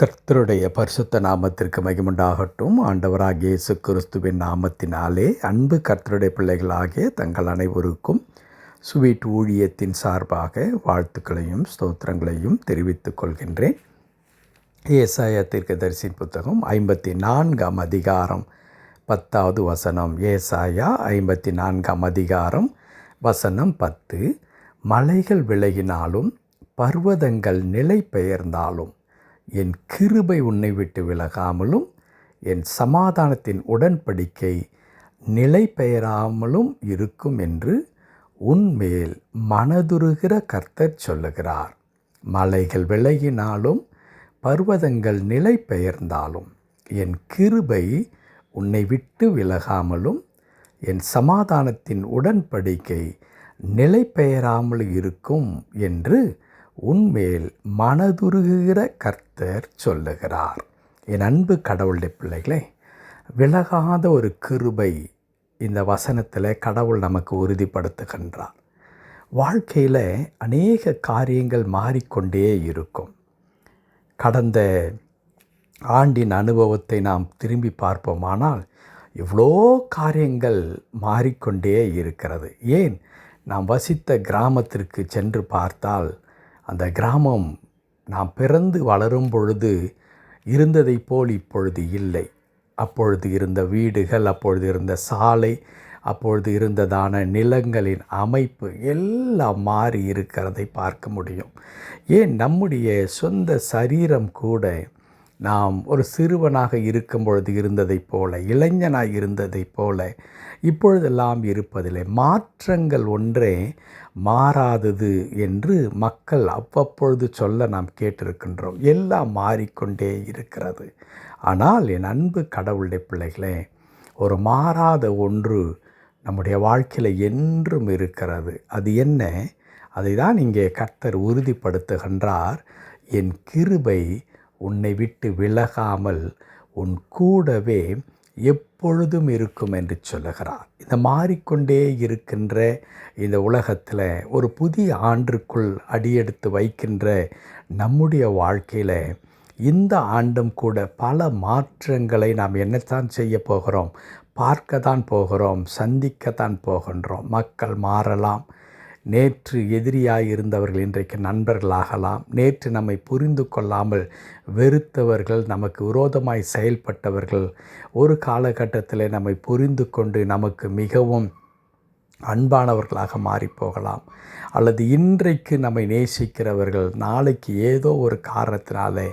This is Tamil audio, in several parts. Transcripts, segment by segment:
கர்த்தருடைய பரிசுத்த நாமத்திற்கு மகிமுண்டாகட்டும். ஆண்டவராகிய இயேசு கிறிஸ்துவின் நாமத்தினாலே அன்பு கர்த்தருடைய பிள்ளைகளாகிய தங்கள் அனைவருக்கும் ஸ்வீட் ஊழியத்தின் சார்பாக வாழ்த்துக்களையும் ஸ்தோத்திரங்களையும் தெரிவித்துக் கொள்கின்றேன். ஏசாயா தீர்க்கதரிசியின் புத்தகம் 54ஆம் அதிகாரம் 10வது வசனம். ஏசாயா 54ஆம் அதிகாரம் வசனம் 10. மலைகள் விலகினாலும் பர்வதங்கள் நிலை பெயர்ந்தாலும் என் கிருபை உன்னை விட்டு விலகாமலும் என் சமாதானத்தின் உடன்படிக்கை நிலை பெயராமலும் இருக்கும் என்று உன்மேல் மனதுருகிற கர்த்தர் சொல்லுகிறார். மலைகள் விலகினாலும் பர்வதங்கள் நிலை பெயர்ந்தாலும் என் கிருபை உன்னை விட்டு விலகாமலும் என் சமாதானத்தின் உடன்படிக்கை நிலை பெயராமல் இருக்கும் என்று உன்மேல் மனதுருகிற கர்த்தர் சொல்லுகிறார். என் அன்பு கடவுளுடைய பிள்ளைகளே, விலகாத ஒரு கிருபை இந்த வசனத்தில் கடவுள் நமக்கு உறுதிப்படுத்துகின்றார். வாழ்க்கையில் அநேக காரியங்கள் மாறிக்கொண்டே இருக்கும். கடந்த ஆண்டின் அனுபவத்தை நாம் திரும்பி பார்ப்போமானால் இவ்வளோ காரியங்கள் மாறிக்கொண்டே இருக்கிறது. ஏன், நாம் வசித்த கிராமத்திற்கு சென்று பார்த்தால் அந்த கிராமம் நாம் பிறந்து வளரும் பொழுது இருந்ததை போல் இப்பொழுது இல்லை. அப்பொழுது இருந்த வீடுகள், அப்பொழுது இருந்த சாலை, அப்பொழுது இருந்ததான நிலங்களின் அமைப்பு எல்லாம் மாறி இருக்கிறதை பார்க்க முடியும். ஏன், நம்முடைய சொந்த சரீரம் கூட நாம் ஒரு சிறுவனாக இருக்கும் பொழுது இருந்ததைப் போல, இளைஞனாக இருந்ததைப் போல இப்பொழுதெல்லாம் இருப்பதில்லை. மாற்றங்கள் ஒன்றே மாறாதது என்று மக்கள் அவ்வப்பொழுது சொல்ல நாம் கேட்டிருக்கின்றோம். எல்லாம் மாறிக்கொண்டே இருக்கிறது. ஆனால் என் அன்பு கடவுளுடைய பிள்ளைகளே, ஒரு மாறாத ஒன்று நம்முடைய வாழ்க்கையில் என்றும் இருக்கிறது. அது என்ன? அதை தான் இங்கே கர்த்தர் உறுதிப்படுத்துகின்றார். என் கிருபை உன்னை விட்டு விலகாமல் உன் கூடவே எப்பொழுதும் இருக்கும் என்று சொல்லுகிறார். இந்த மாறிக்கொண்டே இருக்கின்ற இந்த உலகத்தில் ஒரு புதிய ஆண்டிற்குள் அடியெடுத்து வைக்கின்ற நம்முடைய வாழ்க்கையில் இந்த ஆண்டும் கூட பல மாற்றங்களை நாம் என்னத்தான் செய்ய போகிறோம்? பார்க்கத்தான் போகிறோம், சந்திக்கத்தான் போகின்றோம். மக்கள் மாறலாம். நேற்று எதிரியாய் இருந்தவர்கள் இன்றைக்கு நண்பர்களாகலாம். நேற்று நம்மை புரிந்து கொள்ளாமல் வெறுத்தவர்கள், நமக்கு விரோதமாய் செயல்பட்டவர்கள் ஒரு காலகட்டத்தில் நம்மை புரிந்து கொண்டு நமக்கு மிகவும் அன்பானவர்களாக மாறிப்போகலாம். அல்லது இன்றைக்கு நம்மை நேசிக்கிறவர்கள் நாளைக்கு ஏதோ ஒரு காரணத்தினாலே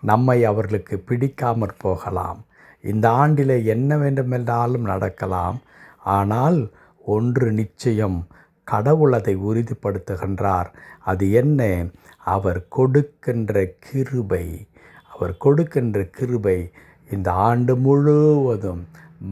நம்மை அவர்களுக்கு பிடிக்காமற் போகலாம். இந்த ஆண்டில் என்ன வேண்டுமென்றாலும் நடக்கலாம். ஆனால் ஒன்று நிச்சயம், கடவுள் அதை உறுதிப்படுத்துகின்றார். அது என்ன? அவர் கொடுக்கின்ற கிருபை. அவர் கொடுக்கின்ற கிருபை இந்த ஆண்டு முழுவதும்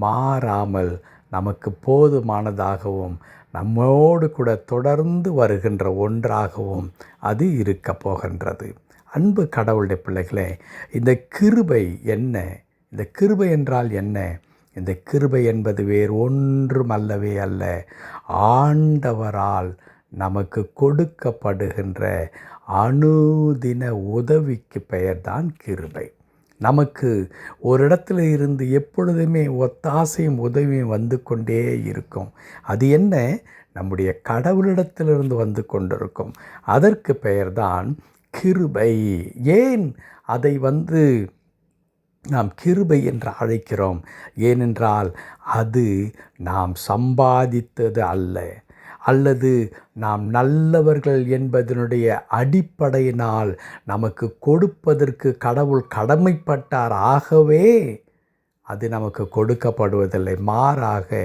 மாறாமல் நமக்கு போதுமானதாகவும் நம்மோடு கூட தொடர்ந்து வருகின்ற ஒன்றாகவும் அது இருக்க போகின்றது. அன்பு கடவுளுடைய பிள்ளைகளே, இந்த கிருபை என்ன? இந்த கிருபை என்றால் என்ன? இந்த கிருபை என்பது வேறு ஒன்றும் அல்லவே அல்ல, ஆண்டவரால் நமக்கு கொடுக்கப்படுகின்ற அனுதின உதவிக்கு பெயர்தான் கிருபை. நமக்கு ஒரு இடத்துல இருந்து எப்பொழுதுமே ஒத்தாசையும் உதவியும் வந்து கொண்டே இருக்கும். அது என்ன? நம்முடைய கடவுளிடத்திலிருந்து வந்து கொண்டிருக்கும். அதற்கு பெயர்தான் கிருபை. ஏன் அதை நாம் கிருபை என்று அழைக்கிறோம்? ஏனென்றால் அது நாம் சம்பாதித்தது அல்ல, அல்லது நாம் நல்லவர்கள் என்பதனுடைய அடிப்படையினால் நமக்கு கொடுப்பதற்கு கடவுள் கடமைப்பட்டார். ஆகவே அது நமக்கு கொடுக்கப்படுவதில்லை. மாறாக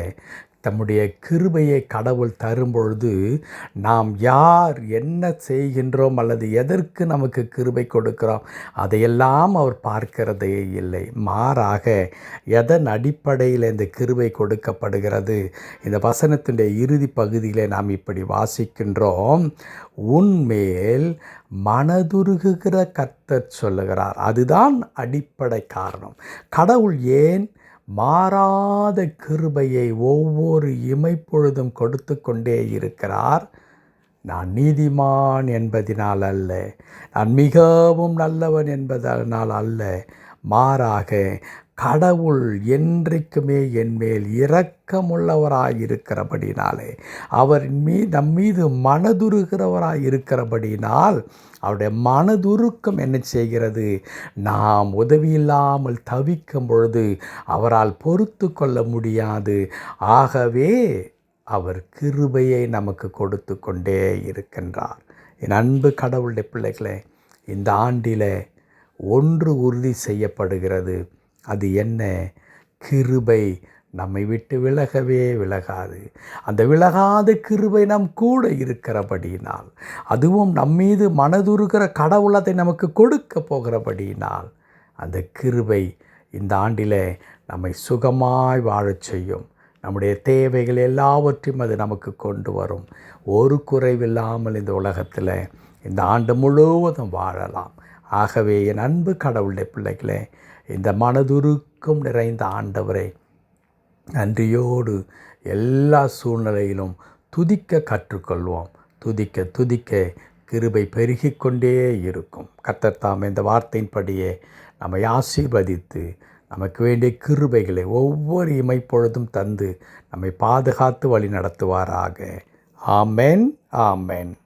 தம்முடைய கிருபையை கடவுள் தரும்பொழுது நாம் யார் என்ன செய்கின்றோம் அல்லது எதற்கு நமக்கு கிருபை கொடுக்கிறோம் அதையெல்லாம் அவர் பார்க்கிறதே இல்லை. மாறாக எதன் அடிப்படையில் இந்த கிருபை கொடுக்கப்படுகிறது? இந்த வசனத்தினுடைய இறுதி பகுதியில் நாம் இப்படி வாசிக்கின்றோம், உன்மேல் மனதுருகுகிற கர்த்தர் சொல்லுகிறார். அதுதான் அடிப்படை காரணம். கடவுள் ஏன் மாறாத கிருபையை ஒவ்வொரு இமைப்பொழுதும் கொடுத்து கொண்டே இருக்கிறார்? நான் நீதிமான் என்பதினால் அல்ல, நான் மிகவும் நல்லவன் என்பதனால் அல்ல, மாறாக கடவுள் என்றைக்குமே என்மேல் இரக்கமுள்ளவராயிருக்கிறபடினாலே, அவர் நம்மீது மனதுருகிறவராயிருக்கிறபடினால், அவருடைய மனதுருக்கம் என்ன செய்கிறது? நாம் உதவியில்லாமல் தவிக்கும் பொழுது அவரால் பொறுத்து கொள்ள முடியாது. ஆகவே அவர் கிருபையை நமக்கு கொடுத்து கொண்டே இருக்கின்றார். என் அன்பு கடவுளுடைய பிள்ளைகளே, இந்த ஆண்டில் ஒன்று உறுதி செய்யப்படுகிறது. அது என்ன? கிருபை நம்மை விட்டு விலகவே விலகாது. அந்த விலகாத கிருபை நம் கூட இருக்கிறபடியினால், அதுவும் நம்மீது மனதுருகிற கடவுள் அதை நமக்கு கொடுக்க போகிறபடியினால், அந்த கிருபை இந்த ஆண்டில் நம்மை சுகமாய் வாழச் செய்யும். நம்முடைய தேவைகள் எல்லாவற்றையும் அது நமக்கு கொண்டு வரும். ஒரு குறைவில்லாமல் இந்த உலகத்தில் இந்த ஆண்டு முழுவதும் வாழலாம். ஆகவே என் அன்பு கடவுளுடைய பிள்ளைகளே, இந்த மனதுருக்கம் நிறைந்த ஆண்டவரை நன்றியோடு எல்லா சூழ்நிலையிலும் துதிக்க கற்றுக்கொள்வோம். துதிக்க துதிக்க கிருபை பெருகிக்கொண்டே இருக்கும். கர்த்தர் தாம் இந்த வார்த்தையின்படியே நம்மை ஆசீர்வதித்து நமக்கு வேண்டிய கிருபைகளை ஒவ்வொரு இமைப்பொழுதும் தந்து நம்மை பாதுகாத்து வழி நடத்துவாராக. ஆமென், ஆமென்.